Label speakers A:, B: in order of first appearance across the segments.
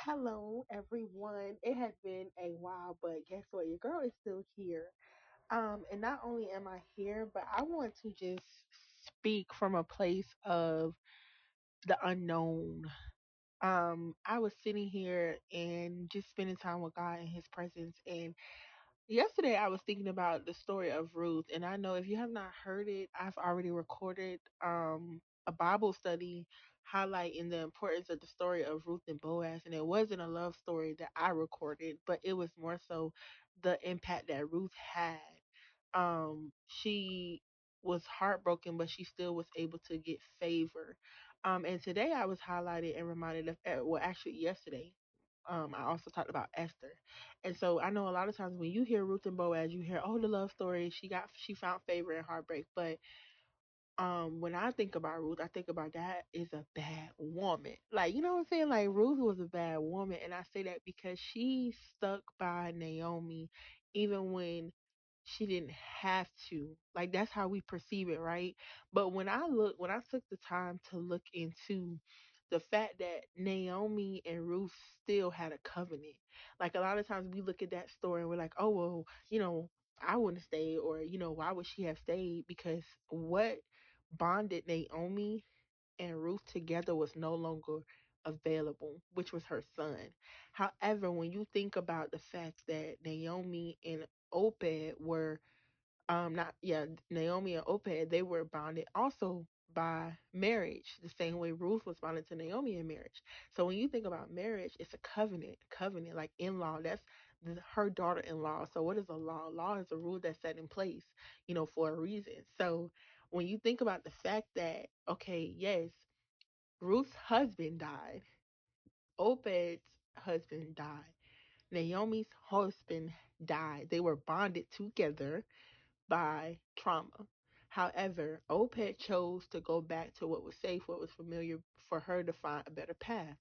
A: Hello, everyone. It has been a while, but guess what? Your girl is still here. And not only am I here, but I want to just speak from a place of the unknown. I was sitting here and just spending time with God in His presence, and yesterday I was thinking about the story of Ruth, and I know if you have not heard it, I've already recorded a Bible study highlighting the importance of the story of Ruth and Boaz, and it wasn't a love story that I recorded, but it was more so the impact that Ruth had. She was heartbroken, but she still was able to get favor. And today I was highlighted and reminded of, well, actually yesterday, I also talked about Esther. And so I know a lot of times when you hear Ruth and Boaz, you hear, oh, the love story, she found favor and heartbreak. But when I think about Ruth, I think about that is a bad woman. Like, you know what I'm saying? Like Ruth was a bad woman, and I say that because she stuck by Naomi even when she didn't have to. Like that's how we perceive it, right? But when I took the time to look into the fact that Naomi and Ruth still had a covenant. Like a lot of times we look at that story and we're like, oh well, I wouldn't stay, or why would she have stayed? Because what bonded Naomi and Ruth together was no longer available, which was her son. However, when you think about the fact that Naomi and Obed were not yeah Naomi and Obed, they were bonded also by marriage, the same way Ruth was bonded to Naomi in marriage. So when you think about marriage, it's a covenant like in-law. That's her daughter-in-law. So what is a law? Law is a rule that's set in place, for a reason. So when you think about the fact that, okay, yes, Ruth's husband died, Obed's husband died, Naomi's husband died. They were bonded together by trauma. However, Oped chose to go back to what was safe, what was familiar, for her to find a better path.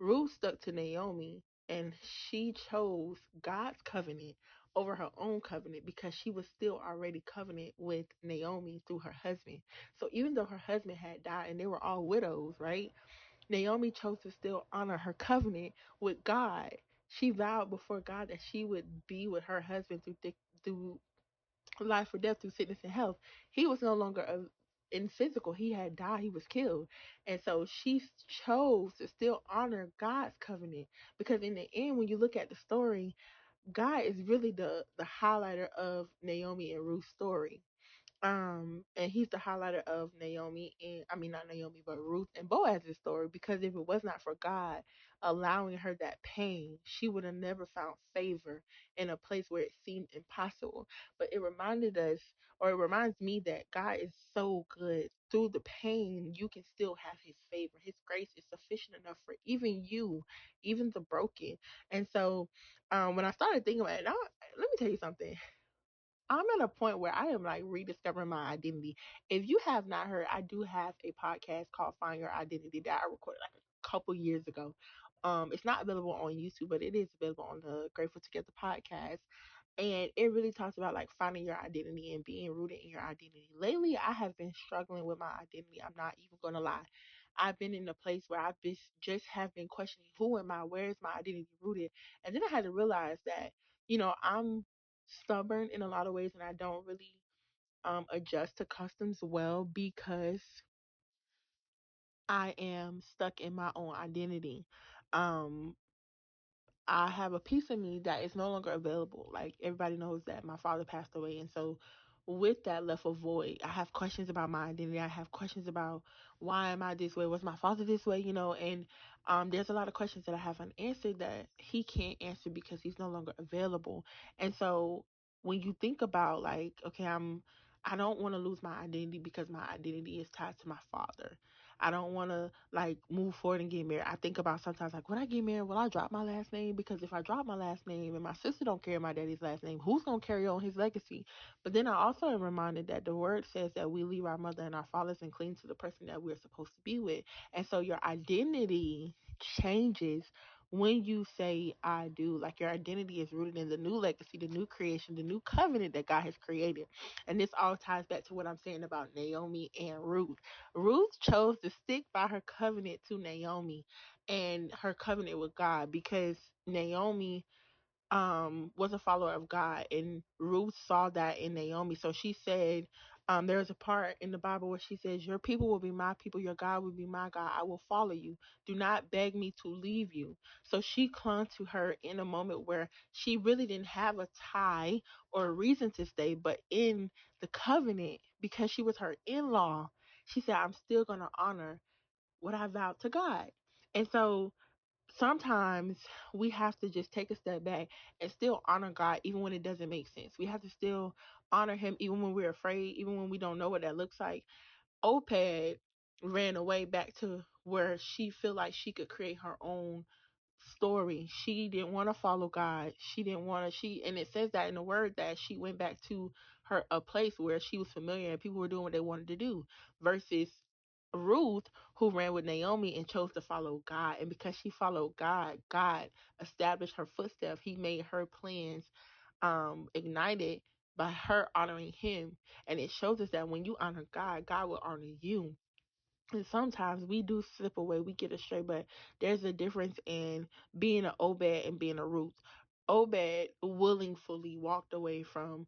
A: Ruth stuck to Naomi, and she chose God's covenant over her own covenant because she was still already covenant with Naomi through her husband. So even though her husband had died and they were all widows, right? Naomi chose to still honor her covenant with God. She vowed before God that she would be with her husband through life or death, through sickness and health. He was no longer in physical. He had died. He was killed. And so she chose to still honor God's covenant, because in the end, when you look at the story, God is really the highlighter of Naomi and Ruth's story. And he's the highlighter of Naomi and, I mean, not Naomi, but Ruth and Boaz's story, because if it was not for God allowing her that pain, she would have never found favor in a place where it seemed impossible. But it reminded us, or it reminds me, that God is so good. Through the pain, you can still have his favor. His grace is sufficient enough for even you, even the broken. And so when I started thinking about it, now, let me tell you something. I'm at a point where I am like rediscovering my identity. If you have not heard, I do have a podcast called Find Your Identity that I recorded like a couple years ago. It's not available on YouTube, but it is available on the Grateful Together podcast. And it really talks about like finding your identity and being rooted in your identity. Lately, I have been struggling with my identity. I'm not even gonna lie. I've been in a place where I've just have been questioning, who am I? Where is my identity rooted? And then I had to realize that, I'm stubborn in a lot of ways, and I don't really adjust to customs well because I am stuck in my own identity. Um, I have a piece of me that is no longer available. Like everybody knows that my father passed away, and so with that left a void. I have questions about my identity. I have questions about, why am I this way? Was my father this way? And there's a lot of questions that I have unanswered that he can't answer because he's no longer available. And so when you think about, like, okay, I don't want to lose my identity because my identity is tied to my father. I don't want to like move forward and get married. I think about sometimes, like, when I get married, will I drop my last name? Because if I drop my last name and my sister don't carry my daddy's last name, who's gonna carry on his legacy? But then I also am reminded that the word says that we leave our mother and our fathers and cling to the person that we're supposed to be with. And so your identity changes when you say I do. Like your identity is rooted in the new legacy, the new creation, the new covenant that God has created. And this all ties back to what I'm saying about Naomi and Ruth. Ruth chose to stick by her covenant to Naomi. and her covenant with God, because Naomi was a follower of God, and Ruth saw that in Naomi. So she said, there's a part in the Bible where she says, "Your people will be my people, your God will be my God. I will follow you. Do not beg me to leave you." So she clung to her in a moment where she really didn't have a tie or a reason to stay, but in the covenant, because she was her in-law, she said, "I'm still going to honor what I vowed to God." And so sometimes we have to just take a step back and still honor God even when it doesn't make sense. We have to still honor him even when we're afraid, even when we don't know what that looks like. Oped ran away back to where she feel like she could create her own story. She didn't want to follow God. She didn't want to and it says that in the word that she went back to her a place where she was familiar and people were doing what they wanted to do, versus Ruth, who ran with Naomi and chose to follow God. And because she followed God, God established her footsteps. He made her plans ignited by her honoring him. And it shows us that when you honor God, God will honor you. And sometimes we do slip away, we get astray, but there's a difference in being an Obed and being a Ruth. Obed willingly walked away from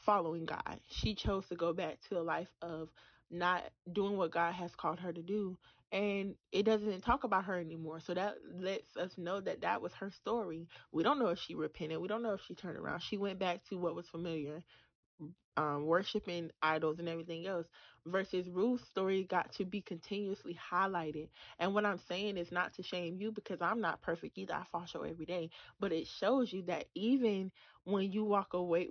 A: following God. She chose to go back to a life of not doing what God has called her to do. And it doesn't talk about her anymore. So that lets us know that that was her story. We don't know if she repented. We don't know if she turned around. She went back to what was familiar, worshiping idols and everything else, versus Ruth's story got to be continuously highlighted. And what I'm saying is not to shame you, because I'm not perfect either. I fall short every day, but it shows you that even when you walk away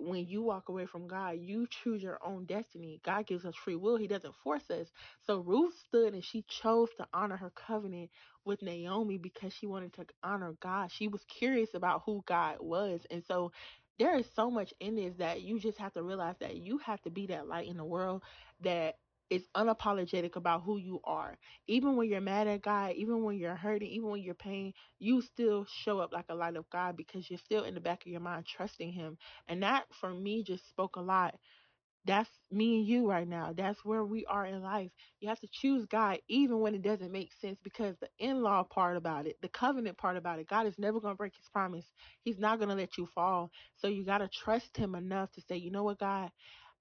A: from God, you choose your own destiny. God gives us free will. He doesn't force us. So Ruth stood and she chose to honor her covenant with Naomi because she wanted to honor God. She was curious about who God was. And so there is so much in this that you just have to realize that you have to be that light in the world that is unapologetic about who you are. Even when you're mad at God, even when you're hurting, even when you're pain, you still show up like a light of God because you're still in the back of your mind trusting him. And that for me just spoke a lot. That's me and you right now. That's where we are in life. You have to choose God even when it doesn't make sense, because the in law part about it, the covenant part about it, God is never going to break his promise. He's not going to let you fall. So you got to trust him enough to say, you know what, God,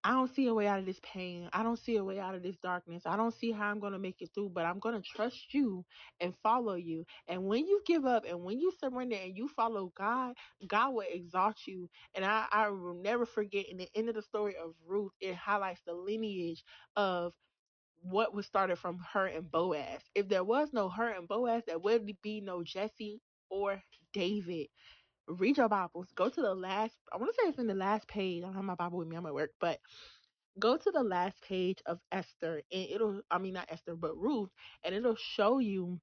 A: I don't see a way out of this pain. I don't see a way out of this darkness. I don't see how I'm going to make it through, but I'm going to trust you and follow you. And when you give up and when you surrender and you follow God, God will exalt you. And I will never forget, in the end of the story of Ruth, it highlights the lineage of what was started from her and Boaz. If there was no her and Boaz, there would be no Jesse or David. Read your Bibles. Go to the last, I want to say it's in the last page. I don't have my Bible with me. I'm at work, but go to the last page of Esther, and I mean, not Esther, but Ruth, and it'll show you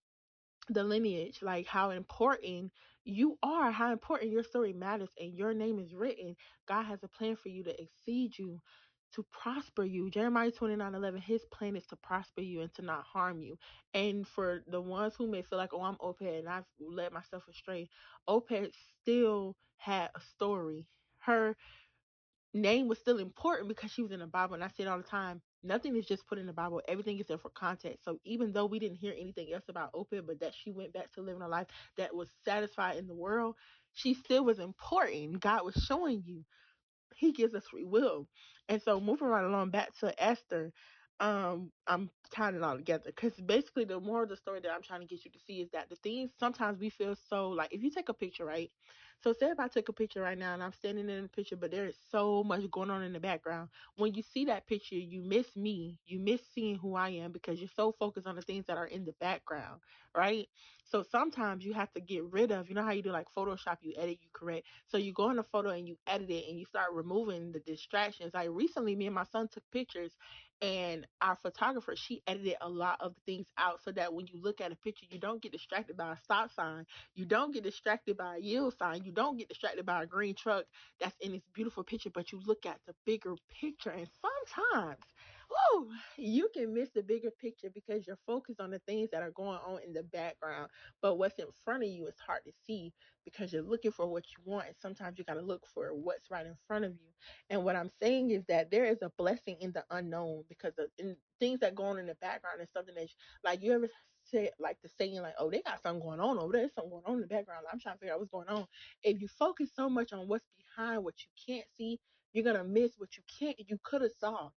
A: the lineage, like how important you are, how important your story matters, and your name is written. God has a plan for you to exceed you, to prosper you. Jeremiah 29:11, his plan is to prosper you and to not harm you. And for the ones who may feel like, oh, I'm Oped and I've led myself astray, Oped still had a story. Her name was still important because she was in the Bible. And I say it all the time, nothing is just put in the Bible. Everything is there for context. So even though we didn't hear anything else about Oped, but that she went back to living a life that was satisfied in the world, she still was important. God was showing you he gives us free will. And so moving right along back to Esther, I'm tying it all together because basically the more of the story that I'm trying to get you to see is that the things sometimes we feel so like, if you take a picture, right? So say if I took a picture right now and I'm standing in the picture, but there is so much going on in the background. When you see that picture, you miss me. You miss seeing who I am because you're so focused on the things that are in the background, right? So sometimes you have to get rid of, you know how you do like Photoshop, you edit, you correct. So you go in the photo and you edit it and you start removing the distractions. Like recently, me and my son took pictures, and our photographer, she edited a lot of the things out so that when you look at a picture, you don't get distracted by a stop sign. You don't get distracted by a yield sign. You don't get distracted by a green truck that's in this beautiful picture, but you look at the bigger picture. And sometimes, whoo, you can miss the bigger picture because you're focused on the things that are going on in the background. But what's in front of you is hard to see because you're looking for what you want. And sometimes you got to look for what's right in front of you. And what I'm saying is that there is a blessing in the unknown because things that go on in the background is something that, like, you ever to saying like, oh, they got something going on over there. There's something going on in the background. I'm trying to figure out what's going on. If you focus so much on what's behind what you can't see, you're gonna miss what you could have saw.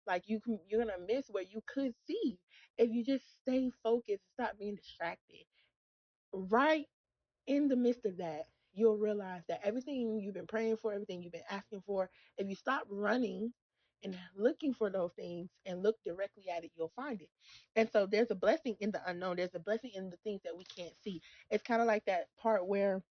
A: Like you're gonna miss what you could see if you just stay focused, stop being distracted. Right in the midst of that, you'll realize that everything you've been praying for, everything you've been asking for, if you stop running and looking for those things and look directly at it, you'll find it. And so there's a blessing in the unknown. There's a blessing in the things that we can't see. It's kind of like that part where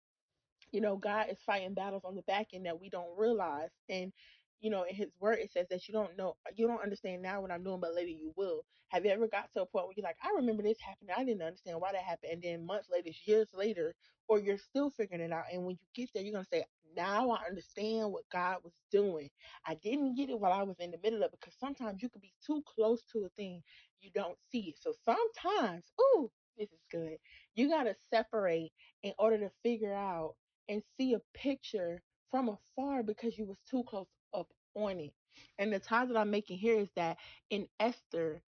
A: God is fighting battles on the back end that we don't realize. And, in his word, it says that you don't understand now what I'm doing, but later you will. Have you ever got to a point where you're like, I remember this happened. I didn't understand why that happened. And then months later, years later, or you're still figuring it out. And when you get there, you're going to say, now I understand what God was doing. I didn't get it while I was in the middle of it, because sometimes you can be too close to a thing. You don't see it. So sometimes, ooh, this is good. You got to separate in order to figure out and see a picture from afar because you was too close up on it. And the tie that I'm making here is that in Esther,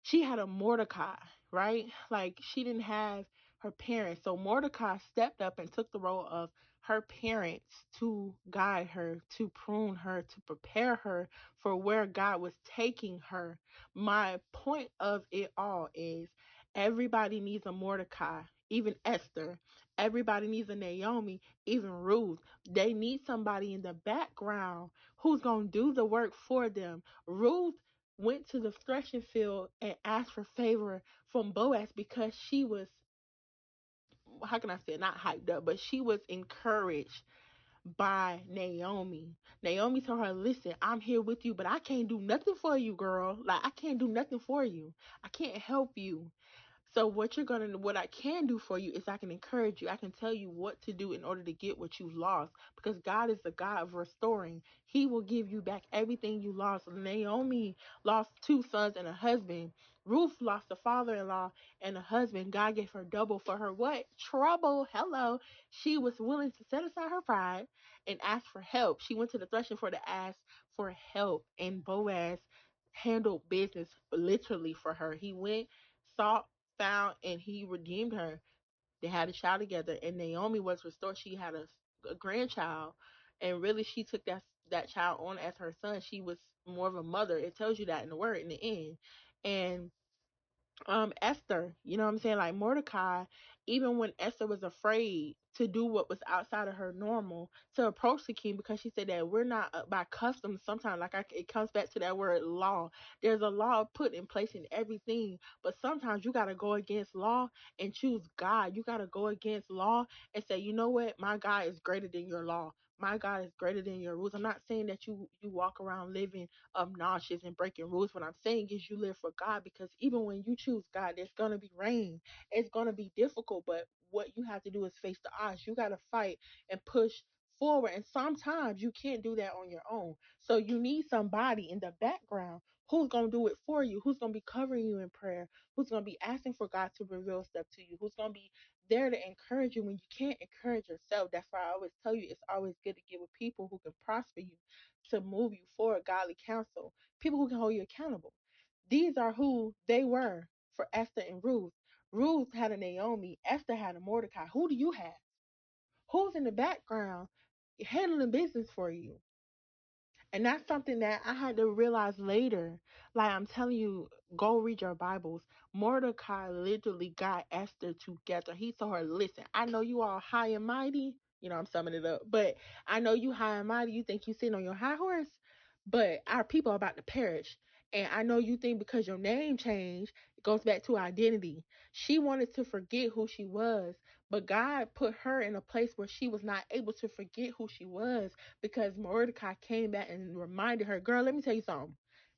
A: she had a Mordecai, right? Like she didn't have her parents. So Mordecai stepped up and took the role of her parents to guide her, to prune her, to prepare her for where God was taking her. My point of it all is everybody needs a Mordecai, even Esther. Everybody needs a Naomi, even Ruth. They need somebody in the background who's going to do the work for them. Ruth went to the threshing field and asked for favor from Boaz because she was, how can I say it, not hyped up, but she was encouraged by Naomi. Naomi told her, listen, I'm here with you, but I can't do nothing for you, girl. Like, I can't do nothing for you. I can't help you. So what I can do for you is I can encourage you. I can tell you what to do in order to get what you lost, because God is the God of restoring. He will give you back everything you lost. Naomi lost two sons and a husband. Ruth lost a father-in-law and a husband. God gave her double for her what? Trouble. Hello. She was willing to set aside her pride and ask for help. She went to the threshing floor to ask for help, and Boaz handled business literally for her. He went, sought, found, and he redeemed her. They had a child together, and Naomi was restored. She had a grandchild, and really she took that child on as her son. She was more of a mother. It tells you that in the word in the end. And Esther, you know what I'm saying? Like Mordecai, even when Esther was afraid to do what was outside of her normal, to approach the king, because she said that we're not by custom. Sometimes, it comes back to that word law. There's a law put in place in everything, but sometimes you got to go against law and choose God. You got to go against law and say, you know what? My God is greater than your law. My God is greater than your rules. I'm not saying that you walk around living obnoxious and breaking rules. What I'm saying is you live for God, because even when you choose God, there's gonna be rain. It's gonna be difficult, but what you have to do is face the odds. You gotta fight and push forward. And sometimes you can't do that on your own. So you need somebody in the background who's gonna do it for you, who's gonna be covering you in prayer, who's gonna be asking for God to reveal stuff to you, who's gonna be there to encourage you when you can't encourage yourself. That's why I always tell you it's always good to get with people who can prosper you, to move you forward, godly counsel, people who can hold you accountable. These are who they were for Esther and Ruth. Ruth had a Naomi, Esther had a Mordecai. Who do you have? Who's in the background handling business for you? And that's something that I had to realize later. Like I'm telling you, go read your Bibles. Mordecai literally got Esther together. He told her, listen, I know you all high and mighty. I'm summing it up. But I know you high and mighty. You think you sitting on your high horse. But our people are about to perish. And I know you think because your name changed, it goes back to identity. She wanted to forget who she was. But God put her in a place where she was not able to forget who she was, because Mordecai came back and reminded her, girl, let me tell you something.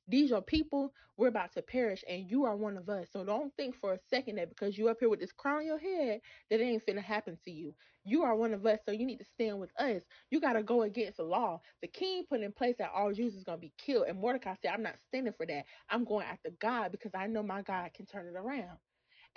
A: These are people, we're about to perish, and you are one of us. So don't think for a second that because you up here with this crown on your head, that it ain't finna happen to you. You are one of us, so you need to stand with us. You got to go against the law. The king put in place that all Jews is going to be killed, and Mordecai said, I'm not standing for that. I'm going after God because I know my God can turn it around.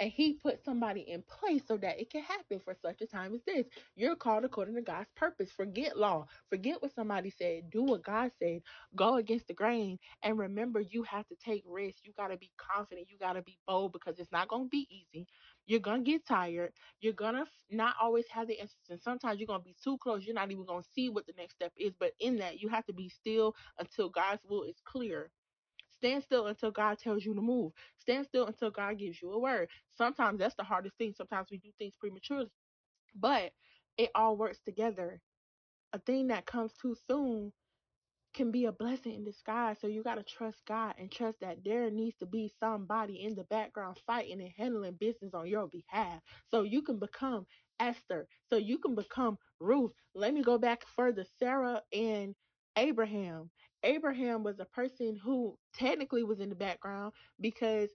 A: And he put somebody in place so that it can happen for such a time as this. You're called according to God's purpose. Forget law. Forget what somebody said. Do what God said. Go against the grain. And remember, you have to take risks. You got to be confident. You got to be bold because it's not going to be easy. You're going to get tired. You're going to not always have the answers. And sometimes you're going to be too close. You're not even going to see what the next step is. But in that, you have to be still until God's will is clear. Stand still until God tells you to move. Stand still until God gives you a word. Sometimes that's the hardest thing. Sometimes we do things prematurely, but it all works together. A thing that comes too soon can be a blessing in disguise. So you got to trust God and trust that there needs to be somebody in the background fighting and handling business on your behalf. So you can become Esther. So you can become Ruth. Let me go back further. Sarah and Abraham. Abraham was a person who technically was in the background because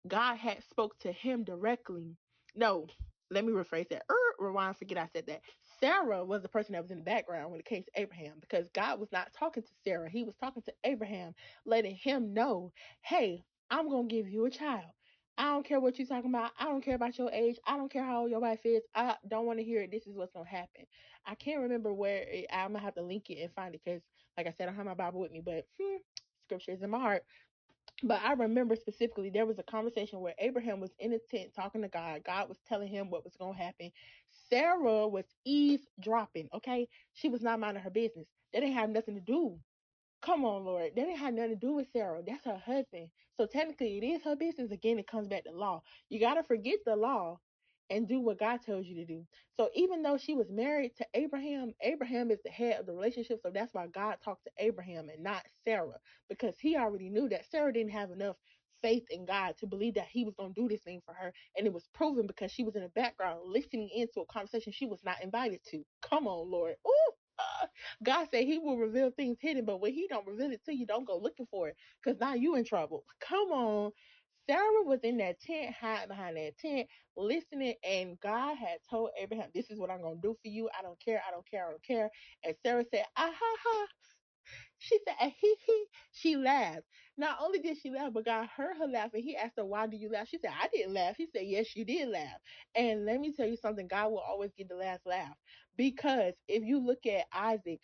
A: God had spoke to him directly. No, let me rephrase that. Rewind, forget I said that. Sarah was the person that was in the background when it came to Abraham because God was not talking to Sarah. He was talking to Abraham, letting him know, hey, I'm going to give you a child. I don't care what you're talking about. I don't care about your age. I don't care how old your wife is. I don't want to hear it. This is what's going to happen. I can't remember where I'm going to have to link it and find it because, like I said, I don't have my Bible with me, but scripture is in my heart. But I remember specifically there was a conversation where Abraham was in a tent talking to God. God was telling him what was going to happen. Sarah was eavesdropping, okay? She was not minding her business. They didn't have nothing to do. Come on, Lord. That didn't have nothing to do with Sarah. That's her husband. So technically, it is her business. Again, it comes back to law. You got to forget the law and do what God tells you to do. So even though she was married to Abraham, Abraham is the head of the relationship. So that's why God talked to Abraham and not Sarah, because he already knew that Sarah didn't have enough faith in God to believe that he was going to do this thing for her. And it was proven because she was in the background listening into a conversation she was not invited to. Come on, Lord. Ooh. God said he will reveal things hidden, but when he don't reveal it to you, don't go looking for it because now you in trouble. Come on. Sarah was in that tent, hiding behind that tent, listening, and God had told Abraham, this is what I'm going to do for you. I don't care. I don't care. I don't care. And Sarah said, ah, ha, ha. She said, hee hee. She laughed. Not only did she laugh, but God heard her laugh and he asked her, why do you laugh? She said, I didn't laugh. He said, yes, you did laugh. And let me tell you something, God will always get the last laugh. Because if you look at Isaac,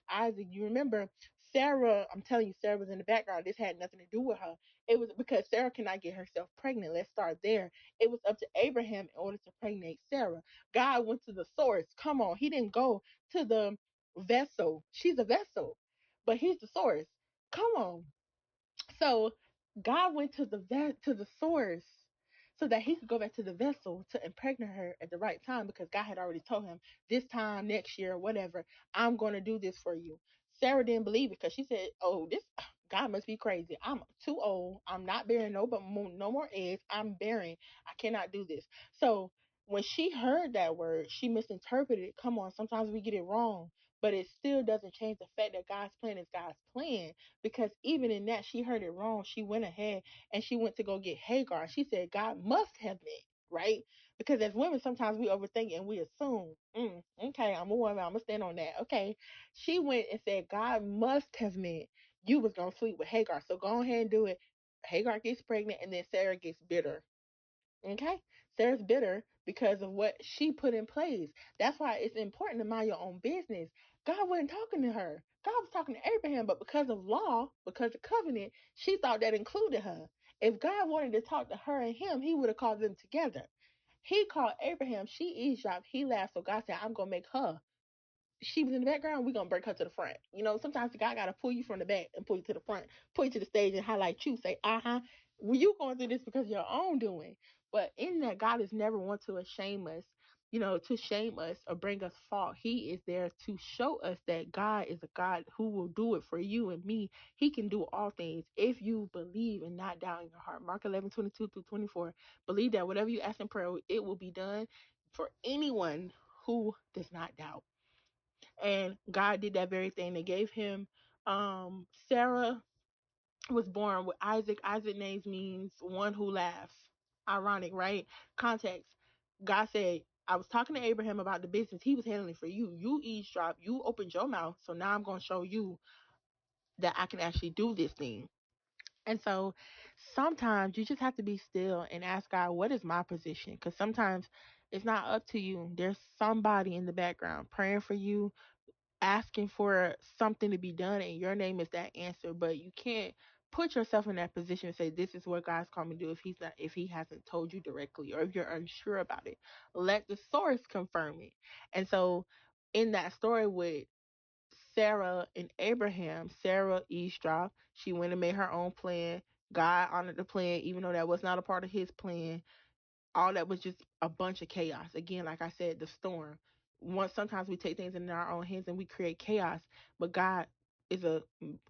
A: you remember Sarah, I'm telling you, Sarah was in the background. This had nothing to do with her. It was because Sarah cannot get herself pregnant. Let's start there. It was up to Abraham in order to pregnate Sarah. God went to the source. Come on. He didn't go to the vessel. She's a vessel, but he's the source. Come on. So God went to to the source so that he could go back to the vessel to impregnate her at the right time because God had already told him this time next year, whatever, I'm going to do this for you. Sarah didn't believe it because she said, "Oh, this God must be crazy. I'm too old. I'm not bearing no more eggs. I'm barren. I cannot do this." So when she heard that word, she misinterpreted it. Come on, sometimes we get it wrong, but it still doesn't change the fact that God's plan is God's plan because even in that, she heard it wrong. She went ahead and she went to go get Hagar. She said, God must have meant, right? Because as women, sometimes we overthink and we assume, okay, I'm a woman. I'm going to stand on that. Okay. She went and said, God must have meant you was going to sleep with Hagar. So go ahead and do it. Hagar gets pregnant and then Sarah gets bitter. Okay? Sarah's bitter because of what she put in place. That's why it's important to mind your own business. God wasn't talking to her. God was talking to Abraham, but because of law, because of covenant, she thought that included her. If God wanted to talk to her and him, he would have called them together. He called Abraham, she eavesdropped, he laughed, so God said, I'm going to make her. She was in the background, we're gonna break her to the front. You know, sometimes the guy gotta pull you from the back and pull you to the front, pull you to the stage and highlight you, say, well, you going through this because of your own doing. But in that, God is never one to shame us, to shame us or bring us fault. He is there to show us that God is a God who will do it for you and me. He can do all things if you believe and not doubt in your heart. Mark 11:22-24. Believe that whatever you ask in prayer, it will be done for anyone who does not doubt. And God did that very thing. They gave him Sarah was born with Isaac. Isaac names means one who laughs. Ironic, right? Context. God said, I was talking to Abraham about the business he was handling for you. You eavesdrop, you opened your mouth, so now I'm gonna show you that I can actually do this thing. And so Sometimes you just have to be still and ask God, what is my position? Because sometimes it's not up to you. There's somebody in the background praying for you, asking for something to be done, and your name is that answer. But you can't put yourself in that position and say this is what God's called me to do if he hasn't told you directly, or if you're unsure about it. Let the source confirm it. And so in that story with Sarah and Abraham, Sarah eavesdropped. She went and made her own plan. God honored the plan, even though that was not a part of his plan. All that was just a bunch of chaos. Again, like I said, the storm. Once sometimes we take things in our own hands and we create chaos, but God is a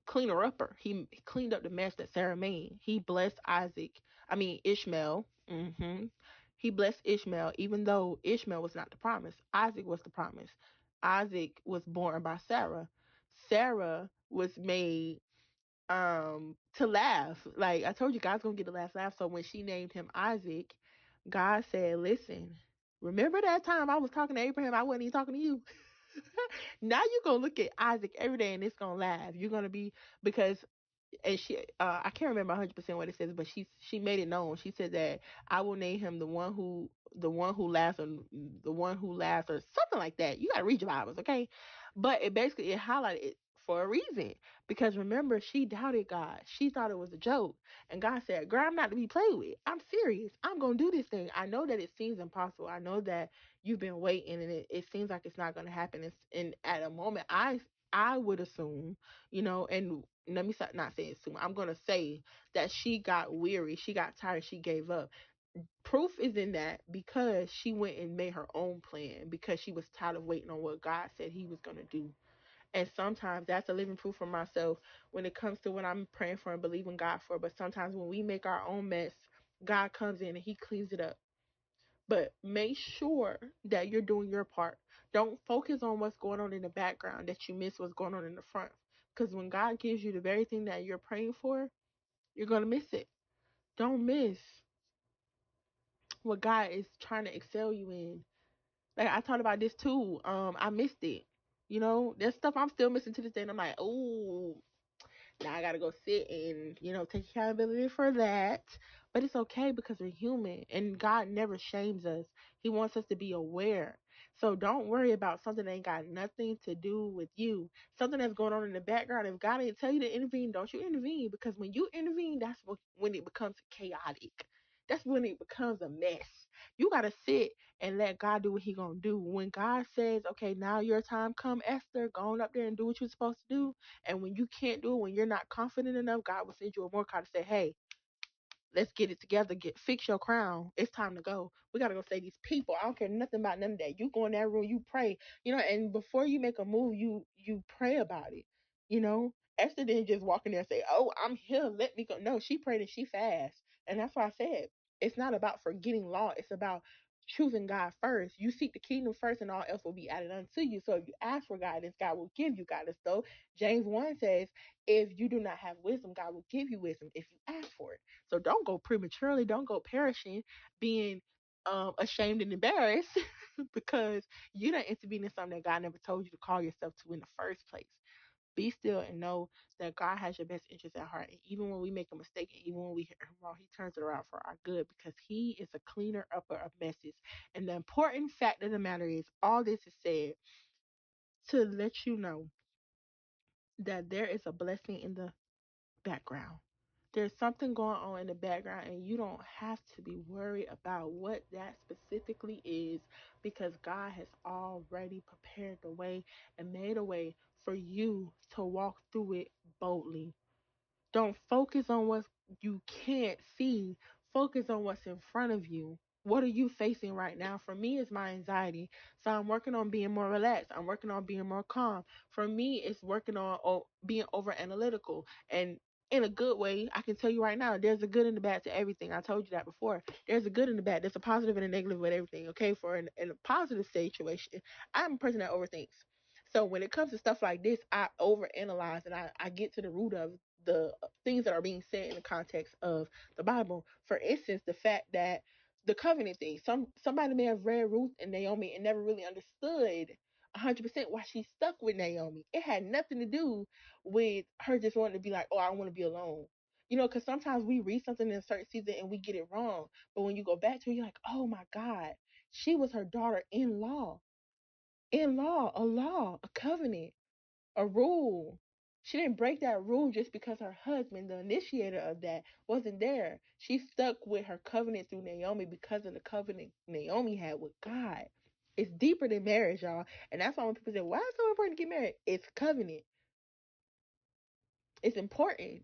A: cleaner upper. He cleaned up the mess that Sarah made. He blessed Ishmael. He blessed Ishmael, even though Ishmael was not the promise. Isaac was the promise. Isaac was born by Sarah. Sarah was made to laugh. Like I told you, God's gonna get the last laugh. So when she named him Isaac, God said, listen, remember that time I was talking to Abraham, I wasn't even talking to you. Now you're gonna look at Isaac every day and it's gonna laugh. You're gonna be because and she I can't remember 100% what it says, but she made it known. She said that I will name him the one who laughs, or the one who laughs, or something like that. You gotta read your Bibles, okay? But it highlighted it for a reason, because remember, she doubted God. She thought it was a joke, and God said, "Girl, I'm not to be played with. I'm serious. I'm gonna do this thing. I know that it seems impossible. I know that you've been waiting, and it seems like it's not gonna happen. And at a moment, I would assume, and let me not say assume. I'm gonna say that she got weary, she got tired, she gave up. Proof is in that because she went and made her own plan because she was tired of waiting on what God said He was gonna do. And sometimes that's a living proof for myself when it comes to what I'm praying for and believing God for. But sometimes when we make our own mess, God comes in and He cleans it up. But make sure that you're doing your part. Don't focus on what's going on in the background that you miss what's going on in the front. Because when God gives you the very thing that you're praying for, you're going to miss it. Don't miss what God is trying to excel you in. Like I talked about this too. I missed it. There's stuff I'm still missing to this day. And I'm like, oh, now I gotta go sit and, take accountability for that. But it's okay because we're human and God never shames us. He wants us to be aware. So don't worry about something that ain't got nothing to do with you. Something that's going on in the background. If God didn't tell you to intervene, don't you intervene. Because when you intervene, when it becomes chaotic. That's when it becomes a mess. You gotta sit and let God do what He gonna do. When God says, okay, now your time come, Esther, go on up there and do what you're supposed to do. And when you can't do it, when you're not confident enough, God will send you a Mordecai to say, hey, let's get it together. Fix your crown. It's time to go. We gotta go say these people. I don't care nothing about none of that. You go in that room, you pray, and before you make a move, you pray about it. Esther didn't just walk in there and say, oh, I'm here, let me go. No, she prayed and she fasted. And that's why I said it's not about forgetting law, it's about choosing God first. You seek the kingdom first and all else will be added unto you. So if you ask for guidance, God will give you guidance. So James 1 says, if you do not have wisdom, God will give you wisdom if you ask for it. So don't go prematurely, don't go perishing, being ashamed and embarrassed because you don't intervene in something that God never told you to call yourself to in the first place. Be still and know that God has your best interest at heart. And even when we make a mistake and even when we hear him wrong, He turns it around for our good because He is a cleaner upper of messes. And the important fact of the matter is, all this is said to let you know that there is a blessing in the background. There's something going on in the background, and you don't have to be worried about what that specifically is because God has already prepared the way and made a way for you to walk through it boldly. Don't focus on what you can't see. Focus on what's in front of you. What are you facing right now? For me, it's my anxiety. So I'm working on being more relaxed. I'm working on being more calm. For me, it's working on being over analytical. And in a good way, I can tell you right now, there's a good and a bad to everything. I told you that before. There's a good and a bad. There's a positive and a negative with everything. Okay, in a positive situation, I'm a person that overthinks. So when it comes to stuff like this, I overanalyze and I get to the root of the things that are being said in the context of the Bible. For instance, the fact that the covenant thing, somebody may have read Ruth and Naomi and never really understood 100% why she stuck with Naomi. It had nothing to do with her just wanting to be like, oh, I want to be alone. Because sometimes we read something in a certain season and we get it wrong. But when you go back to it, you're like, oh my God, she was her daughter in law, a law, a covenant, a rule. She didn't break that rule just because her husband, the initiator of that, wasn't there. She stuck with her covenant through Naomi because of the covenant Naomi had with God. It's deeper than marriage, y'all. And that's why when people say, why is it so important to get married? It's covenant. It's important.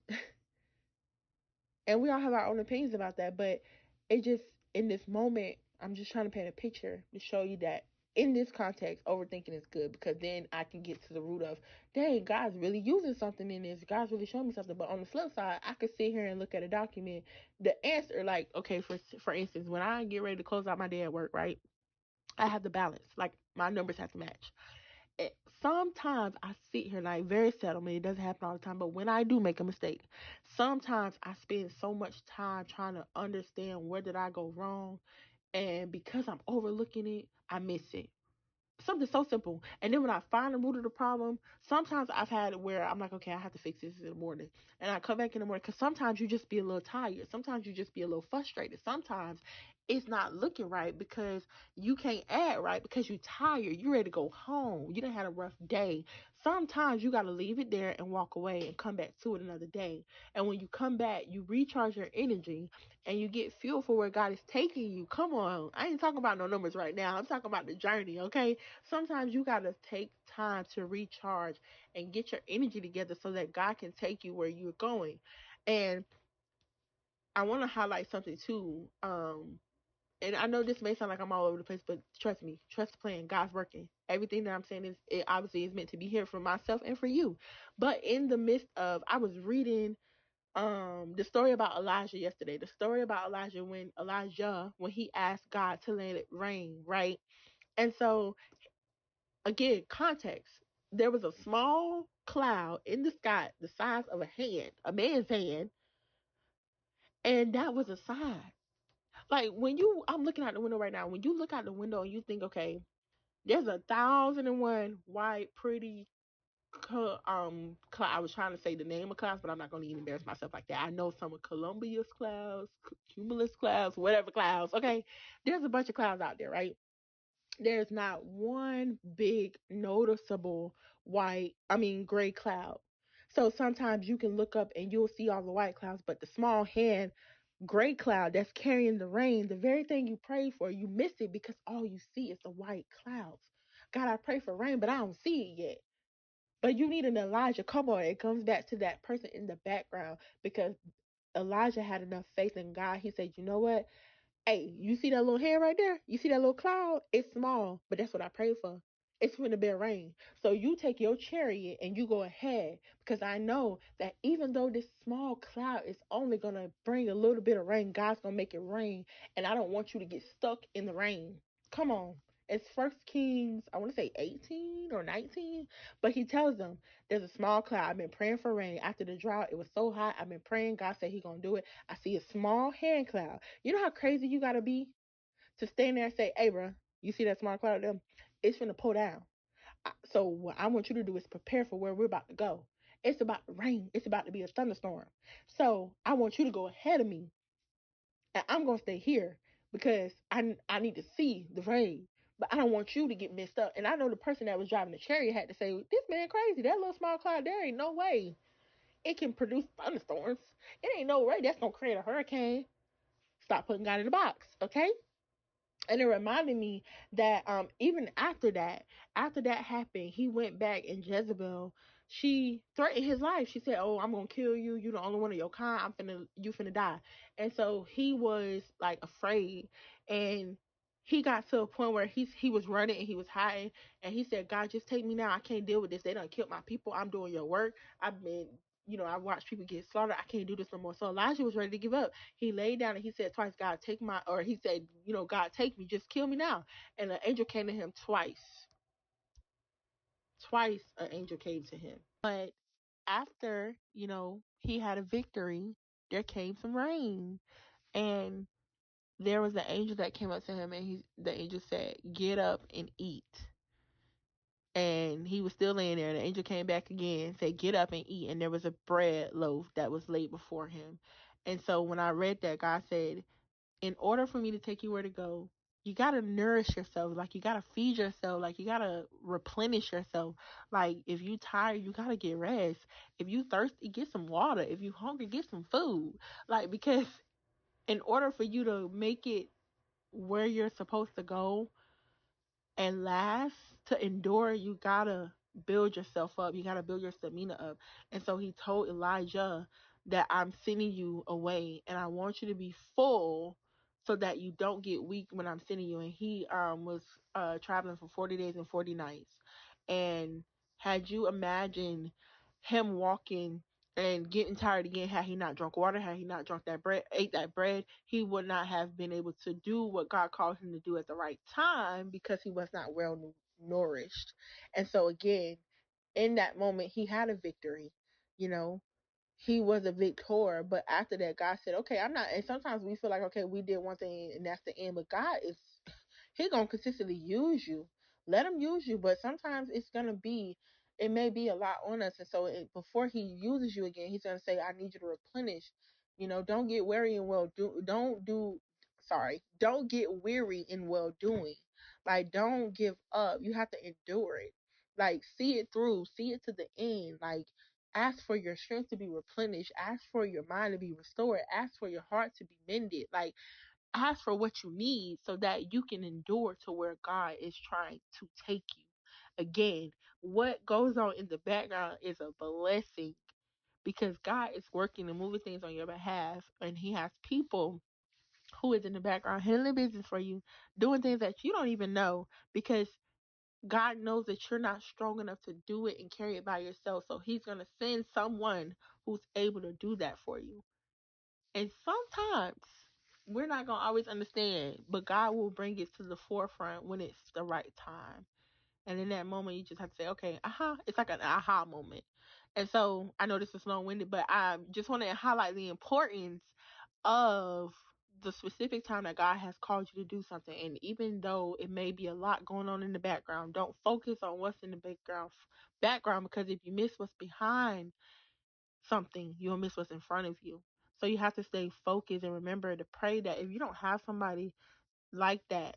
A: And we all have our own opinions about that, but it just, in this moment, I'm just trying to paint a picture to show you that in this context, overthinking is good because then I can get to the root of, dang, God's really using something in this. God's really showing me something. But on the flip side, I could sit here and look at a document. The answer, like, okay, for instance, when I get ready to close out my day at work, right, I have to balance. Like, my numbers have to match. Sometimes I sit here like very seldom, it doesn't happen all the time, but when I do make a mistake, sometimes I spend so much time trying to understand where did I go wrong, and because I'm overlooking it, I miss it. Something so simple. And then when I find the root of the problem, sometimes I've had it where I'm like, okay, I have to fix this in the morning. And I come back in the morning because sometimes you just be a little tired. Sometimes you just be a little frustrated. Sometimes it's not looking right because you can't act right because you're tired. You're ready to go home. You done had a rough day. Sometimes you got to leave it there and walk away and come back to it another day. And when you come back, you recharge your energy and you get fuel for where God is taking you. Come on. I ain't talking about no numbers right now. I'm talking about the journey, okay? Sometimes you got to take time to recharge and get your energy together so that God can take you where you're going. And I want to highlight something too. And I know this may sound like I'm all over the place, but trust me, trust the plan. God's working. Everything that I'm saying is, it obviously is meant to be here for myself and for you. But in the midst of, I was reading the story about Elijah yesterday. The story about Elijah when he asked God to let it rain, right? And so again, context. There was a small cloud in the sky the size of a hand, a man's hand, and that was a sign. Like I'm looking out the window right now. When you look out the window and you think, okay, there's 1,001 white, pretty, I was trying to say the name of clouds, but I'm not going to even embarrass myself like that. I know some of Columbia's clouds, cumulus clouds, whatever clouds. Okay, there's a bunch of clouds out there, right? There's not one big noticeable gray cloud. So sometimes you can look up and you'll see all the white clouds, but the small hand gray cloud that's carrying the rain, the very thing you pray for, you miss it because all you see is the white clouds. God, I pray for rain, but I don't see it yet. But you need an Elijah. Come on, it comes back to that person in the background because Elijah had enough faith in God. He said, you know what? Hey, you see that little hair right there? You see that little cloud? It's small, but that's what I pray for. It's going to bear rain. So you take your chariot and you go ahead because I know that even though this small cloud is only going to bring a little bit of rain, God's going to make it rain. And I don't want you to get stuck in the rain. Come on. It's First Kings, I want to say 18 or 19, but he tells them there's a small cloud. I've been praying for rain. After the drought, it was so hot. I've been praying. God said he's going to do it. I see a small hand cloud. You know how crazy you got to be to stand there and say, hey, bro, you see that small cloud there? It's going to pull down. So what I want you to do is prepare for where we're about to go. It's about to rain. It's about to be a thunderstorm. So I want you to go ahead of me, and I'm gonna stay here because I need to see the rain. But I don't want you to get messed up. And I know the person that was driving the chariot had to say, "This man crazy. That little small cloud there ain't no way it can produce thunderstorms. It ain't no way that's gonna create a hurricane." Stop putting God in the box, okay? And it reminded me that even after that happened, he went back and Jezebel, she threatened his life. She said, oh, I'm gonna kill you. You the only one of your kind. You finna die. And so he was like afraid, and he got to a point where he was running and he was hiding, and he said, God, just take me now. I can't deal with this. They done killed my people. I'm doing your work. I've been, I watched people get slaughtered. I can't do this no more. So Elijah was ready to give up. He laid down and he said twice, God, take my, or he said, God, take me, just kill me now. And an angel came to him twice. Twice an angel came to him. But after, he had a victory, there came some rain. And there was an angel that came up to him and the angel said, get up and eat. And and he was still laying there. And the angel came back again, said, "Get up and eat." And there was a bread loaf that was laid before him. And so when I read that, God said, in order for me to take you where to go, you gotta nourish yourself. Like you gotta feed yourself. Like you gotta replenish yourself. Like if you tired, you gotta get rest. If you thirsty, get some water. If you hungry, get some food. Like because in order for you to make it where you're supposed to go, and last, to endure, you gotta build yourself up. You gotta build your stamina up. And so he told Elijah that I'm sending you away and I want you to be full so that you don't get weak when I'm sending you. And he was traveling for 40 days and 40 nights. And had you imagined him walking and getting tired again, had he not drunk water, had he not drunk that bread, ate that bread, he would not have been able to do what God called him to do at the right time because he was not well nourished. And so again, in that moment, he had a victory. You know, he was a victor. But after that, God said, "Okay, I'm not." And sometimes we feel like, okay, we did one thing and that's the end. But God is, He gonna consistently use you. Let Him use you. But sometimes it's gonna be, it may be a lot on us. And so before He uses you again, He's gonna say, "I need you to replenish." Don't get weary and well do. Don't do. Sorry, don't get weary in well doing. Like, don't give up. You have to endure it. Like, see it through. See it to the end. Like, ask for your strength to be replenished. Ask for your mind to be restored. Ask for your heart to be mended. Like, ask for what you need so that you can endure to where God is trying to take you. Again, what goes on in the background is a blessing because God is working and moving things on your behalf, and He has people who is in the background handling business for you, doing things that you don't even know because God knows that you're not strong enough to do it and carry it by yourself. So He's going to send someone who's able to do that for you. And sometimes we're not going to always understand, but God will bring it to the forefront when it's the right time. And in that moment, you just have to say, okay, aha. It's like an aha moment. And so I know this is long winded, but I just want to highlight the importance of the specific time that God has called you to do something. And even though it may be a lot going on in the background, don't focus on what's in the background because if you miss what's behind something, you'll miss what's in front of you. So you have to stay focused and remember to pray that if you don't have somebody like that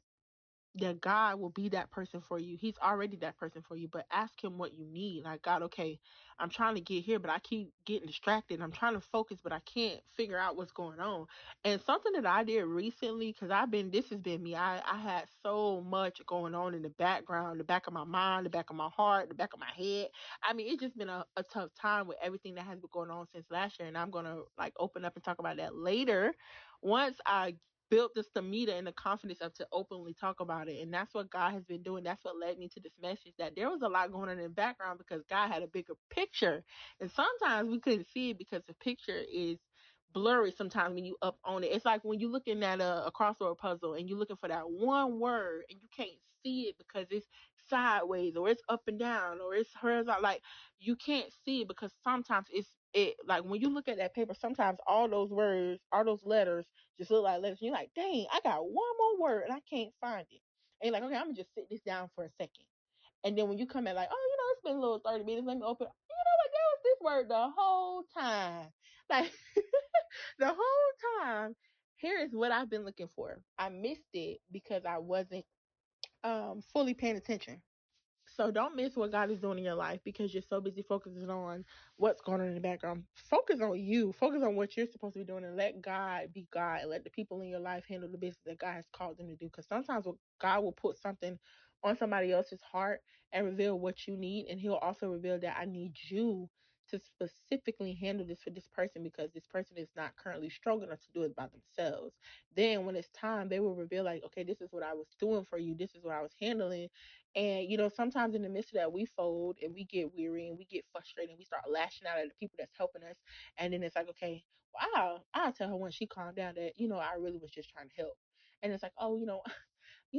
A: God will be that person for you. He's already that person for you, but ask Him what you need. Like, God, okay, I'm trying to get here, but I keep getting distracted. I'm trying to focus, but I can't figure out what's going on. And something that I did recently, because this has been me. I had so much going on in the background, the back of my mind, the back of my heart, the back of my head. I mean, it's just been a tough time with everything that has been going on since last year. And I'm going to like open up and talk about that later once I built the stamina and the confidence up to openly talk about it. And that's what God has been doing. That's what led me to this message that there was a lot going on in the background because God had a bigger picture. And sometimes we couldn't see it because the picture is blurry sometimes when you up on it. It's like when you're looking at a crossword puzzle and you're looking for that one word and you can't see it because it's sideways or it's up and down or it's horizontal. Like you can't see it because sometimes it like when you look at that paper, sometimes all those words, all those letters just look like letters. And you're like, dang, I got one more word and I can't find it. And you're like, okay, I'm gonna just sit this down for a second. And then when you come at like, oh, it's been a little 30 minutes, let me open. Like that was this word the whole time. Like the whole time. Here is what I've been looking for. I missed it because I wasn't fully paying attention. So don't miss what God is doing in your life because you're so busy focusing on what's going on in the background. Focus on you. Focus on what you're supposed to be doing and let God be God and let the people in your life handle the business that God has called them to do. Because sometimes God will put something on somebody else's heart and reveal what you need. And He'll also reveal that I need you to specifically handle this for this person because this person is not currently strong enough to do it by themselves. Then when it's time, they will reveal like, okay, this is what I was doing for you. This is what I was handling, and sometimes in the midst of that, we fold and we get weary and we get frustrated and we start lashing out at the people that's helping us. And then it's like, okay, wow, I'll tell her when she calmed down that, I really was just trying to help. And it's like, oh,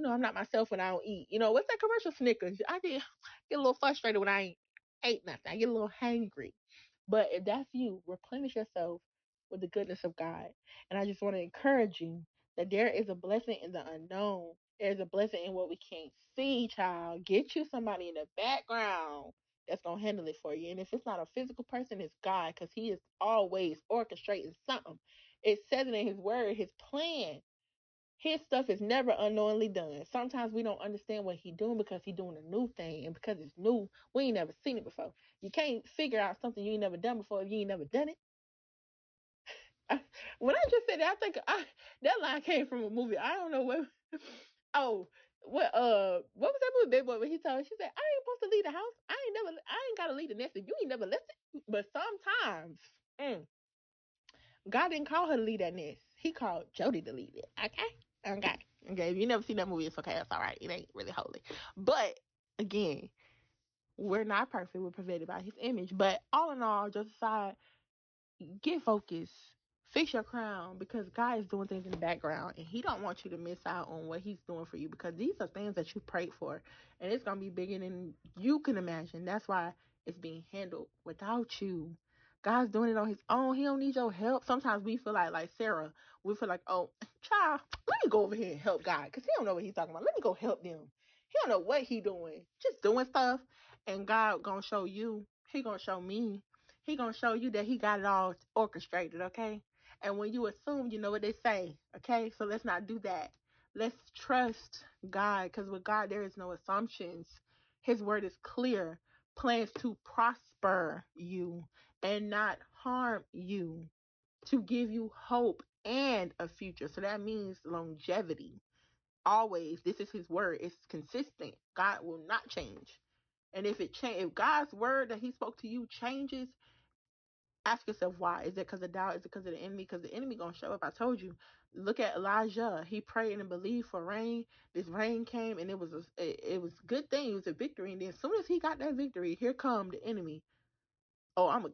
A: I'm not myself when I don't eat. What's that commercial Snickers? I get a little frustrated when I ain't ate nothing. I get a little hangry. But if that's you, replenish yourself with the goodness of God. And I just want to encourage you that there is a blessing in the unknown There's a blessing in what we can't see, child. Get you somebody in the background that's gonna handle it for you. And if it's not a physical person, it's God, because He is always orchestrating something. It says it in His word, His plan. His stuff is never unknowingly done. Sometimes we don't understand what He's doing because He's doing a new thing, and because it's new, we ain't never seen it before. You can't figure out something you ain't never done before if you ain't never done it. When I just said that, that line came from a movie. I don't know what. Oh, what was that movie, Baby Boy? When he told her, she said, "I ain't supposed to leave the house. I ain't gotta leave the nest if you ain't never left it." But sometimes, God didn't call her to leave that nest. He called Jody to leave it. Okay. If you never seen that movie, it's okay. That's all right. It ain't really holy. But again, we're not perfect. We're pervaded by His image. But all in all, just aside, get focused. Fix your crown, because God is doing things in the background and He don't want you to miss out on what He's doing for you, because these are things that you prayed for, and it's gonna be bigger than you can imagine. That's why it's being handled without you. God's doing it on His own. He don't need your help. Sometimes we feel like Sarah, we feel like, oh, child, let me go over here and help God, because He don't know what He's talking about. Let me go help them. He don't know what He doing. Just doing stuff. And God gonna show you. He gonna show me. He gonna show you that He got it all orchestrated, okay? And when you assume, you know what they say, okay? So let's not do that. Let's trust God, because with God there is no assumptions. His word is clear. Plans to prosper you and not harm you, to give you hope and a future. So that means longevity. Always, this is His word. It's consistent. God will not change. And if God's word that He spoke to you changes, ask yourself why. Is it because of doubt? Is it because of the enemy? Because the enemy gonna show up. I told you. Look at Elijah. He prayed and believed for rain. This rain came, and it was a good thing. It was a victory. And then as soon as he got that victory, here come the enemy. Oh,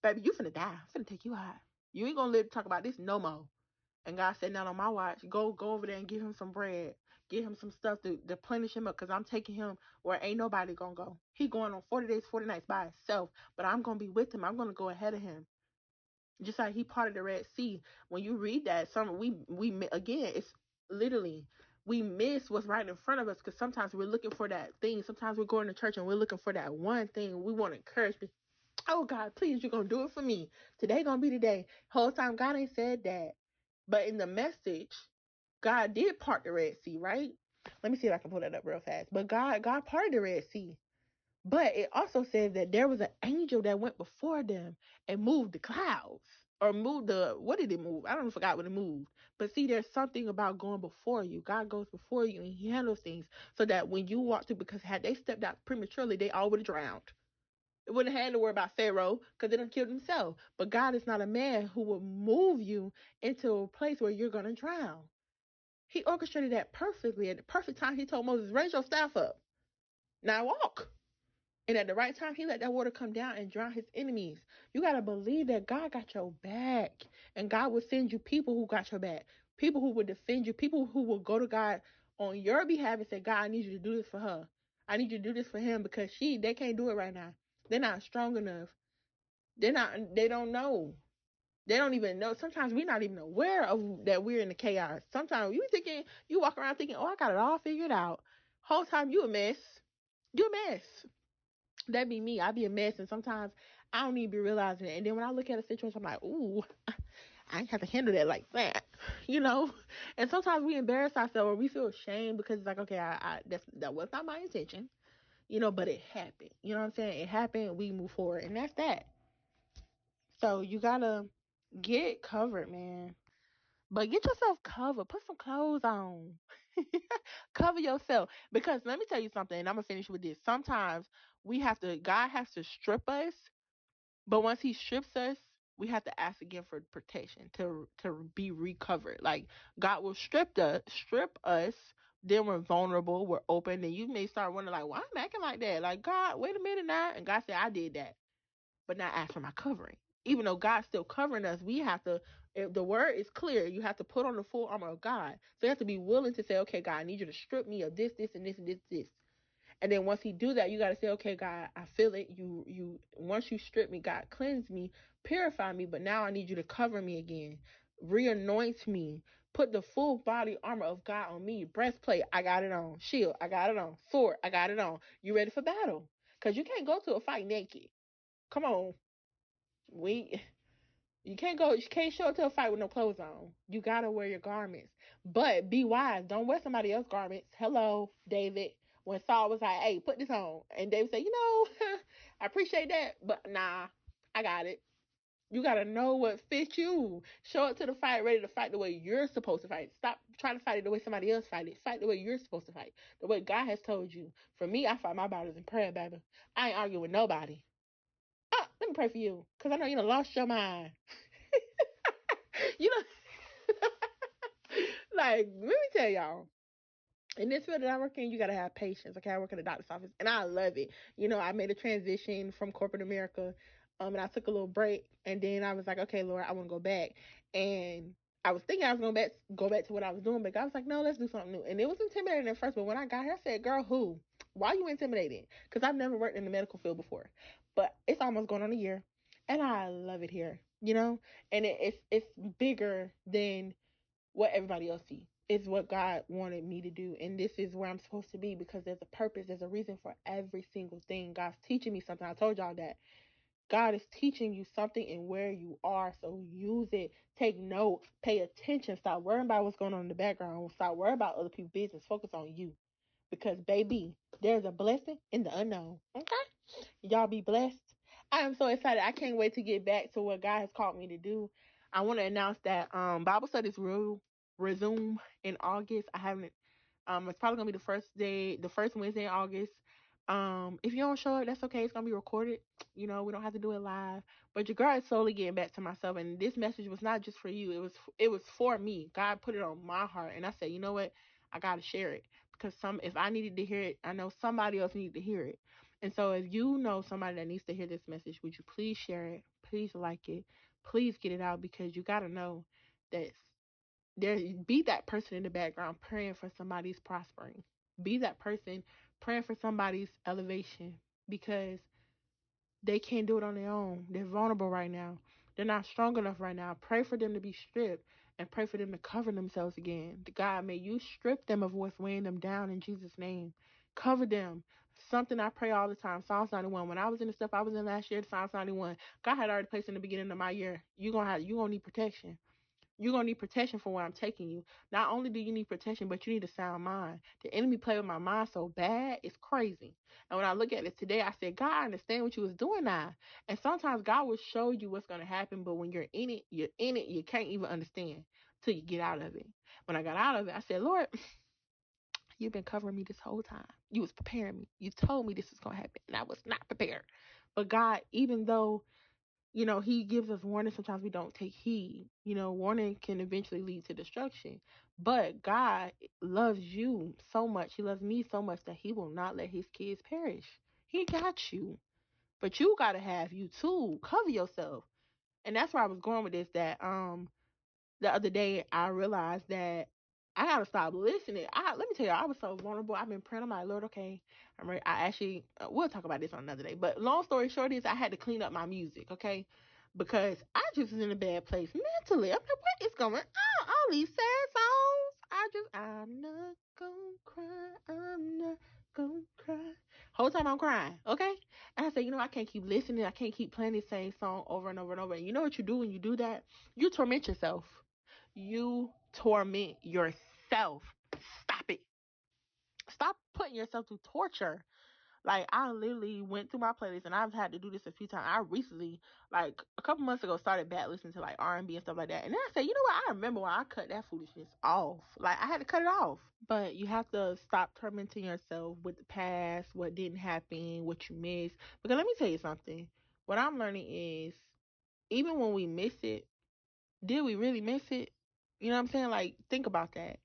A: baby, you finna die. I'm finna take you out. You ain't gonna live to talk about this no more. And God said, "Not on my watch. Go over there and give him some bread. Give him some stuff to plenish him up, because I'm taking him where ain't nobody gonna go. He going on 40 days, 40 nights by himself, but I'm gonna be with him. I'm gonna go ahead of him." Just like He parted the Red Sea. When you read that, we again, it's literally, we miss what's right in front of us, because sometimes we're looking for that thing. Sometimes we're going to church and we're looking for that one thing. We want to encourage people. Oh God, please, you're gonna do it for me. Today gonna be the day. Whole time God ain't said that. But in the message, God did part the Red Sea, right? Let me see if I can pull that up real fast. But God parted the Red Sea. But it also says that there was an angel that went before them and moved the clouds. Or moved what did it move? I don't forgot what it moved. But see, there's something about going before you. God goes before you and He handles things so that when you walk through, because had they stepped out prematurely, they all would have drowned. It wouldn't have had to worry about Pharaoh, because they done killed himself. But God is not a man who will move you into a place where you're going to drown. He orchestrated that perfectly. At the perfect time, He told Moses, raise your staff up. Now walk. And at the right time, He let that water come down and drown his enemies. You got to believe that God got your back. And God will send you people who got your back. People who will defend you. People who will go to God on your behalf and say, God, I need you to do this for her. I need you to do this for him, because they can't do it right now. They're not strong enough. They don't know. They don't even know. Sometimes we're not even aware of that we're in the chaos. Sometimes you walk around thinking, oh, I got it all figured out. Whole time you a mess. You a mess. That be me. I be a mess, and sometimes I don't even be realizing it. And then when I look at a situation, I'm like, ooh, I ain't have to handle that like that, you know. And sometimes we embarrass ourselves, or we feel ashamed, because it's like, okay, that was not my intention, but it happened. You know what I'm saying? It happened. We move forward, and that's that. So you gotta get covered, man. But get yourself covered. Put some clothes on. Cover yourself. Because let me tell you something, and I'm gonna finish with this. Sometimes God has to strip us, but once He strips us, we have to ask again for protection to be recovered. Like, God will strip us, then we're vulnerable, we're open, and you may start wondering, like, why I'm acting like that? Like, God, wait a minute now. And God said, I did that, but not ask for my covering. Even though God's still covering us, we have to, if the word is clear, you have to put on the full armor of God. So you have to be willing to say, okay, God, I need you to strip me of this, this, and this, and this, this. And then once He do that, you got to say, okay, God, I feel it. Once you strip me, God, cleanse me, purify me, but now I need you to cover me again. Reanoint me. Put the full body armor of God on me. Breastplate, I got it on. Shield, I got it on. Sword, I got it on. You ready for battle? Because you can't go to a fight naked. Come on. We You can't go. You can't show up to a fight with no clothes on. You gotta wear your garments, but be wise. Don't wear somebody else's garments. Hello, David. When Saul was like, "Hey, put this on," and David said, I appreciate that, but nah, I got it. You gotta know what fits you. Show up to the fight ready to fight the way you're supposed to fight. Stop trying to fight it the way somebody else fight it. Fight the way you're supposed to fight. The way God has told you. For me, I fight my battles in prayer, baby. I ain't arguing with nobody. Let me pray for you, cause I know you done lost your mind. You know, like, let me tell y'all. In this field that I work in, you gotta have patience. Okay, I work in the doctor's office, and I love it. I made a transition from corporate America, and I took a little break, and then I was like, okay, Lord, I want to go back, and I was thinking I was going to go back to what I was doing, but God was like, no, let's do something new. And it was intimidating at first, but when I got here, I said, girl, who? Why are you intimidated? Because I've never worked in the medical field before, but it's almost going on a year, and I love it here. And it's bigger than what everybody else sees. It's what God wanted me to do. And this is where I'm supposed to be because there's a purpose, there's a reason for every single thing. God's teaching me something. I told y'all that. God is teaching you something and where you are. So use it. Take note. Pay attention. Stop worrying about what's going on in the background. Stop worrying about other people's business. Focus on you. Because, baby, there's a blessing in the unknown. Okay? Y'all be blessed. I am so excited. I can't wait to get back to what God has called me to do. I want to announce that Bible studies will resume in August. I haven't. It's probably gonna be the first Wednesday in August. If you don't show up, that's okay. It's gonna be recorded. We don't have to do it live. But your girl is slowly getting back to myself, and this message was not just for you. It was for me. God put it on my heart, and I said, you know what? I gotta share it because if I needed to hear it, I know somebody else needed to hear it. And so if you know somebody that needs to hear this message, would you please share it? Please like it. Please get it out because you gotta know that there be that person in the background praying for somebody's prospering. Be that person praying for somebody's elevation because they can't do it on their own. They're vulnerable right now. They're not strong enough right now. Pray for them to be stripped and pray for them to cover themselves again. God, may you strip them of what's weighing them down in Jesus' name. Cover them. Something I pray all the time. Psalms 91. When I was in the stuff I was in last year, Psalms 91, God had already placed in the beginning of my year. You're gonna need protection. You're gonna need protection for where I'm taking you. Not only do you need protection, but you need a sound mind. The enemy played with my mind so bad, it's crazy. And when I look at it today, I said, God, I understand what you was doing now. And sometimes God will show you what's gonna happen, but when you're in it, you can't even understand till you get out of it. When I got out of it, I said, Lord, you've been covering me this whole time. You was preparing me. You told me this was gonna happen, and I was not prepared. But God, even though he gives us warning. Sometimes we don't take heed. Warning can eventually lead to destruction. But God loves you so much. He loves me so much that he will not let his kids perish. He got you. But you got to have you too. Cover yourself. And that's where I was going with this, that the other day I realized that I gotta stop listening. Let me tell you, I was so vulnerable. I've been praying. I'm like, Lord, okay, I'm ready. I actually, we'll talk about this on another day. But long story short is, I had to clean up my music, okay, because I just was in a bad place mentally. I'm like, what is going on? All these sad songs. I'm not gonna cry. I'm not gonna cry. Whole time I'm crying, okay. And I said, I can't keep listening. I can't keep playing the same song over and over and over. And you know what you do when you do that? You torment yourself. You torment yourself. Stop it. Stop putting yourself through torture. Like, I literally went through my playlist, and I've had to do this a few times. I recently, like a couple months ago, started back listening to like R&B and stuff like that. And then I said, you know what? I remember when I cut that foolishness off. Like, I had to cut it off. But you have to stop tormenting yourself with the past, what didn't happen, what you missed. Because let me tell you something. What I'm learning is, even when we miss it, did we really miss it? You know what I'm saying? Like, think about that.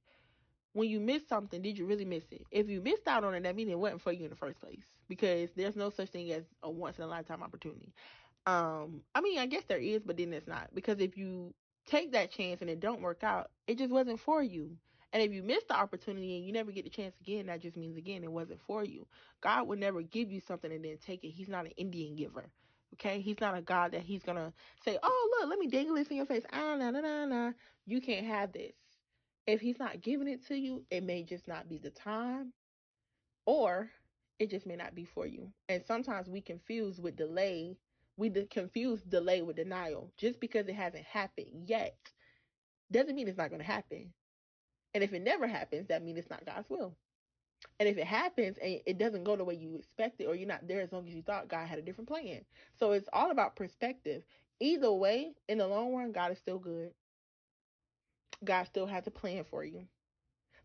A: When you miss something, did you really miss it? If you missed out on it, that means it wasn't for you in the first place. Because there's no such thing as a once in a lifetime opportunity. I mean, I guess there is, but then it's not. Because if you take that chance and it don't work out, it just wasn't for you. And if you miss the opportunity and you never get the chance again, that just means again it wasn't for you. God would never give you something and then take it. He's not an Indian giver. Okay, he's not a God that he's gonna say, "Oh, look, let me dangle this in your face." Ah, nah, nah, nah, nah. You can't have this. If he's not giving it to you, it may just not be the time, or it just may not be for you. And sometimes we confuse with delay. Confuse delay with denial. Just because it hasn't happened yet doesn't mean it's not going to happen. And if it never happens, that means it's not God's will. And if it happens and it doesn't go the way you expected, or you're not there as long as you thought, God had a different plan. So it's all about perspective. Either way, in the long run, God is still good. God still has a plan for you.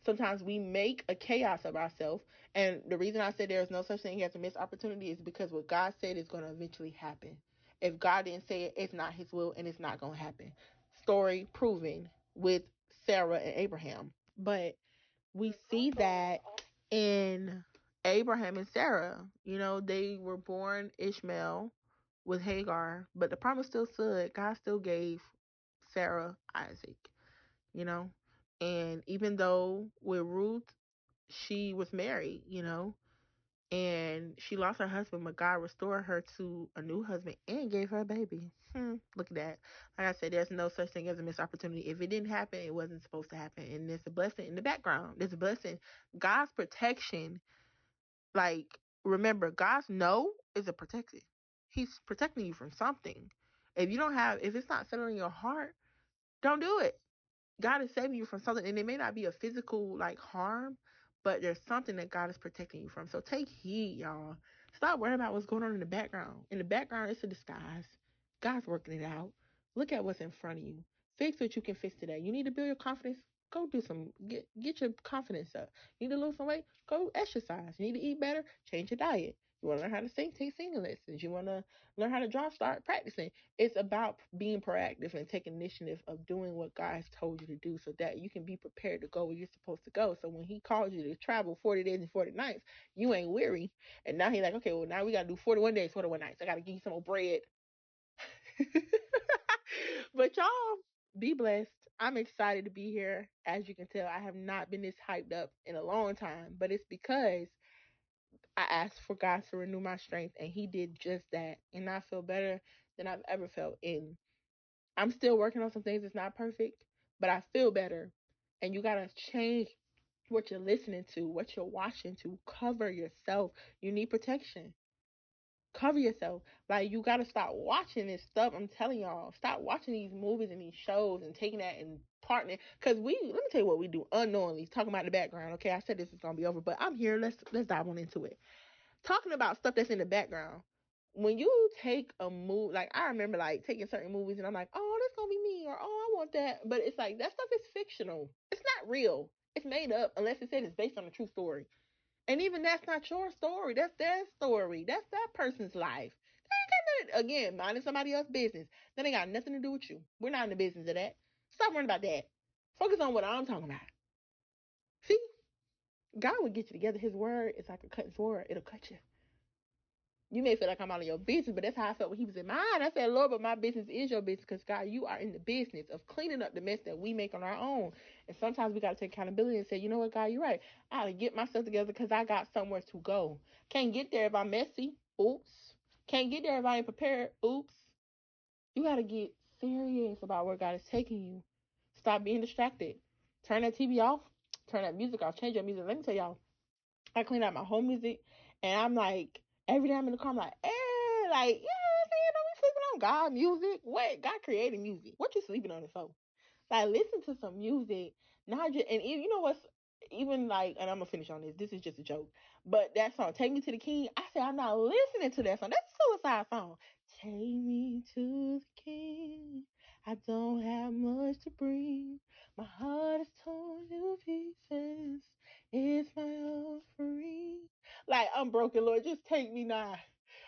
A: Sometimes we make a chaos of ourselves. And the reason I say there is no such thing as a missed opportunity is because what God said is going to eventually happen. If God didn't say it, it's not his will and it's not going to happen. Story proven with Sarah and Abraham. But we see that in Abraham and Sarah. You know, they were born Ishmael with Hagar, but the promise still stood. God still gave Sarah Isaac, you know. And even though with Ruth, she was married, you know, and she lost her husband, but God restored her to a new husband and gave her a baby. Look at that. Like I said, there's no such thing as a missed opportunity. If it didn't happen, it wasn't supposed to happen. And there's a blessing in the background. There's a blessing. God's protection, like, remember, God's no is a protection. He's protecting you from something. If it's not settling your heart, don't do it. God is saving you from something, and it may not be a physical like harm, but there's something that God is protecting you from. So take heed, y'all. Stop worrying about what's going on in the background. In the background, it's a disguise. God's working it out. Look at what's in front of you. Fix what you can fix today. You need to build your confidence. Go do some get your confidence up. You need to lose some weight. Go exercise. You need to eat better. Change your diet. You want to learn how to sing? Take singing lessons. You want to learn how to drive? Start practicing. It's about being proactive and taking initiative of doing what God has told you to do so that you can be prepared to go where you're supposed to go. So when he calls you to travel 40 days and 40 nights, you ain't weary. And now he's like, okay, well, now we got to do 41 days, 41 nights. I got to give you some more bread. But y'all, be blessed. I'm excited to be here. As you can tell, I have not been this hyped up in a long time, but it's because I asked for God to renew my strength, and he did just that. And I feel better than I've ever felt. And I'm still working on some things. It's not perfect, but I feel better. And you got to change what you're listening to, what you're watching to. Cover yourself. You need protection. Cover yourself. Like, you got to stop watching this stuff. I'm telling y'all, stop watching these movies and these shows and taking that and partnering. Because let me tell you what we do unknowingly, talking about the background. Okay, I said this is going to be over, but I'm here. Let's dive on into it. Talking about stuff that's in the background. When you take a move, like I remember like taking certain movies and I'm like, oh, that's gonna be me, or oh, I want that. But it's like that stuff is fictional. It's not real. It's made up unless it says it's based on a true story. And even that's not your story. That's their story. That's that person's life. That ain't got nothing, again, minding somebody else's business. That ain't got nothing to do with you. We're not in the business of that. Stop worrying about that. Focus on what I'm talking about. See, God will get you together. His word is like a cutting sword. It'll cut you. You may feel like I'm out of your business, but that's how I felt when he was in mine. I said, Lord, but my business is your business because, God, you are in the business of cleaning up the mess that we make on our own. And sometimes we got to take accountability and say, you know what, God, you're right. I got to get myself together because I got somewhere to go. Can't get there if I'm messy. Oops. Can't get there if I ain't prepared. Oops. You got to get serious about where God is taking you. Stop being distracted. Turn that TV off. Turn that music off. Change your music. Let me tell y'all, I clean out my whole music, and I'm like, every time I'm in the car, I'm like, like, yeah, don't be sleeping on God music. What? God created music. What you sleeping on it for? Like, listen to some music, not just, and you know what's even like, and I'm gonna finish on this. This is just a joke, but that song, "Take Me to the King." I said, I'm not listening to that song. That's a suicide song. Take me to the King. I don't have much to bring. My heart is torn to pieces. It's my offering. Like, I'm broken, Lord. Just take me now.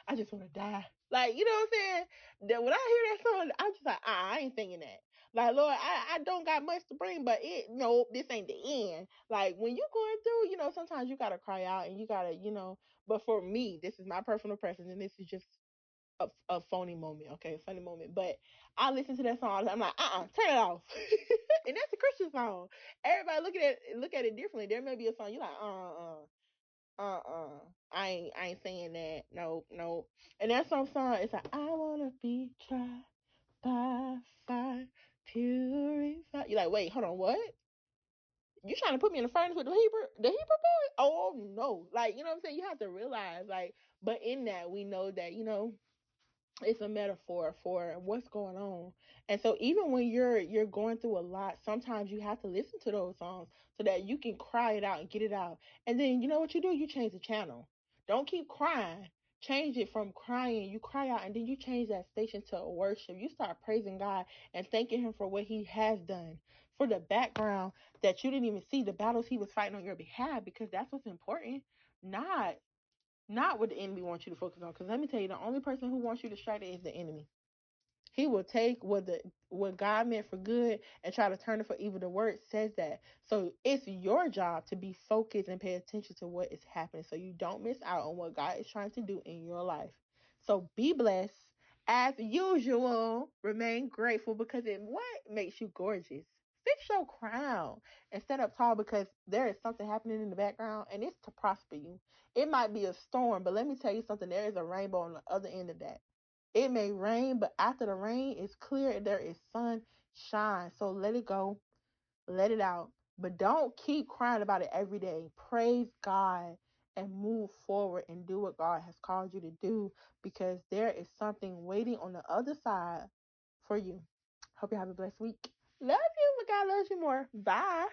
A: I just want to die. Like, you know what I'm saying? That when I hear that song, I'm just like, I ain't thinking that. Like, Lord, I don't got much to bring, but no, this ain't the end. Like, when you going through, sometimes you gotta cry out and you gotta, but for me, this is my personal preference, and this is just a phony moment, okay, a funny moment. But I listen to that song, I'm like, turn it off. And that's a Christian song. Everybody look at it differently. There may be a song you like, I ain't saying that. Nope, nope. And that song, it's like, I wanna be tried by fire, purified. You're like, wait, hold on, what? You trying to put me in the furnace with the Hebrew boy? Oh no. Like, you know what I'm saying? You have to realize, like, but in that we know that, it's a metaphor for what's going on. And so even when you're going through a lot, sometimes you have to listen to those songs so that you can cry it out and get it out. And then you know what you do? You change the channel. Don't keep crying. Change it from crying. You cry out and then you change that station to worship. You start praising God and thanking him for what he has done. For the background that you didn't even see, the battles he was fighting on your behalf, because that's what's important. Not not what the enemy wants you to focus on. Because let me tell you, the only person who wants you distracted is the enemy. He will take what God meant for good and try to turn it for evil. The word says that. So it's your job to be focused and pay attention to what is happening so you don't miss out on what God is trying to do in your life. So be blessed. As usual, remain grateful because it what makes you gorgeous. Fix your crown and stand up tall because there is something happening in the background and it's to prosper you. It might be a storm, but let me tell you something. There is a rainbow on the other end of that. It may rain, but after the rain is clear and there is sunshine. So let it go, let it out. But don't keep crying about it every day. Praise God and move forward and do what God has called you to do because there is something waiting on the other side for you. Hope you have a blessed week. Love you, but God loves you more. Bye.